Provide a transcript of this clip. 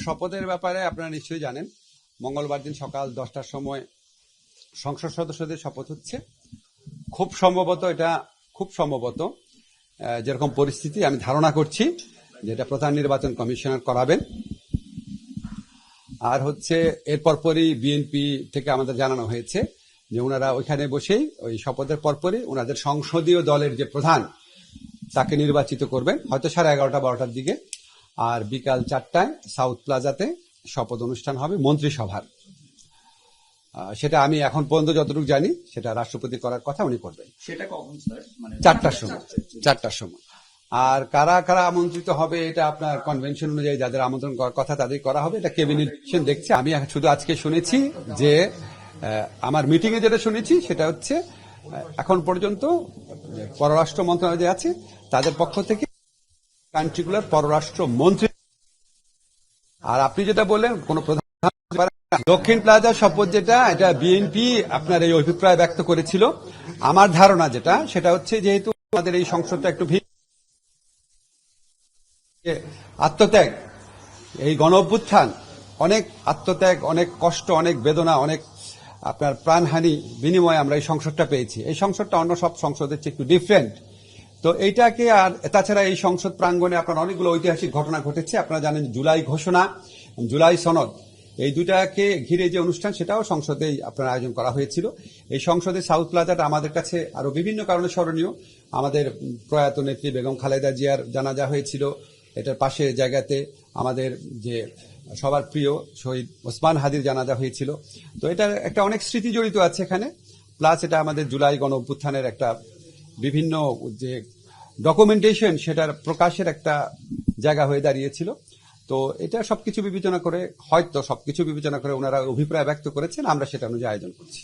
শপথের ব্যাপারে আপনারা নিশ্চয়ই জানেন, মঙ্গলবার দিন সকাল 10টার সময় সংসদ সদস্যদের শপথ হচ্ছে। খুব সম্ভবত যেরকম পরিস্থিতি আমি ধারণা করছি যেটা প্রধান নির্বাচন কমিশনার করাবেন। আর এর পরপরই বিএনপি থেকে আমাদের জানানো হয়েছে যে ওনারা ওইখানে বসেই ওই শপথের পরপরই ওনাদের সংসদীয় দলের যে প্রধান তাকে নির্বাচিত করবেন, হয়তো 11:30-12টার দিকে। আর বিকাল 4টায় সাউথ প্লাজাতে শপথ অনুষ্ঠান হবে মন্ত্রিসভার। সেটা আমি এখন পর্যন্ত যতটুকু জানি সেটা রাষ্ট্রপতি করার কথা উনি করবেন। সেটা কখন স্যার? 4টার সময়। আর কারা কারা আমন্ত্রিত হবে এটা আপনার কনভেনশন অনুযায়ী যাদের আমন্ত্রণ করার কথা তাদের করা হবে, এটা ক্যাবিনেট দেখছে। আমি শুধু আজকে শুনেছি যে আমার মিটিং এ যেটা শুনেছি সেটা হচ্ছে এখন পর্যন্ত পররাষ্ট্র মন্ত্রণালয় যে আছে তাদের পক্ষ থেকে কান্ট্রিগুলার পররাষ্ট্র মন্ত্রী। আর আপনি যেটা বললেন কোন প্রধান দক্ষিণ প্লাজা শপথ যেটা এটা বিএনপি আপনার এই অভিপ্রায় ব্যক্ত করেছিল। আমার ধারণা যেটা সেটা হচ্ছে যেহেতু আমাদের এই সংসদটা একটু আত্মত্যাগ, এই গণ অভ্যুত্থান অনেক আত্মত্যাগ, অনেক কষ্ট, অনেক বেদনা, অনেক আপনার প্রাণহানি বিনিময়ে আমরা এই সংসদটা পেয়েছি। এই সংসদটা অন্য সব সংসদের চেয়ে একটু ডিফারেন্ট। তো এইটাকে আর তাছাড়া এই সংসদ প্রাঙ্গণে আপনার অনেকগুলো ঐতিহাসিক ঘটনা ঘটেছে। আপনারা জানেন জুলাই ঘোষণা, জুলাই সনদ, এই দুটাকে ঘিরে যে অনুষ্ঠান সেটাও সংসদেই আপনার আয়োজন করা হয়েছিল। এই সংসদে সাউথ প্লাজাটা আমাদের কাছে আরো বিভিন্ন কারণে স্মরণীয়। আমাদের প্রয়াত নেত্রী বেগম খালেদা জিয়ার জানাজা হয়েছিল, এটার পাশের জায়গাতে আমাদের যে সবার প্রিয় শহীদ ওসমান হাদির জানাজা হয়েছিল। তো এটার একটা অনেক স্মৃতি জড়িত আছে এখানে। প্লাস এটা আমাদের জুলাই গণ অভ্যুত্থানের একটা বিভিন্ন যে ডকুমেন্টেশন সেটার প্রকাশের একটা জায়গা হয়ে দাঁড়িয়েছিল। তো এটা সবকিছু বিবেচনা করে ওনারা অভিপ্রায় ব্যক্ত করেছেন, আমরা সেটা অনুযায়ী আয়োজন করছি।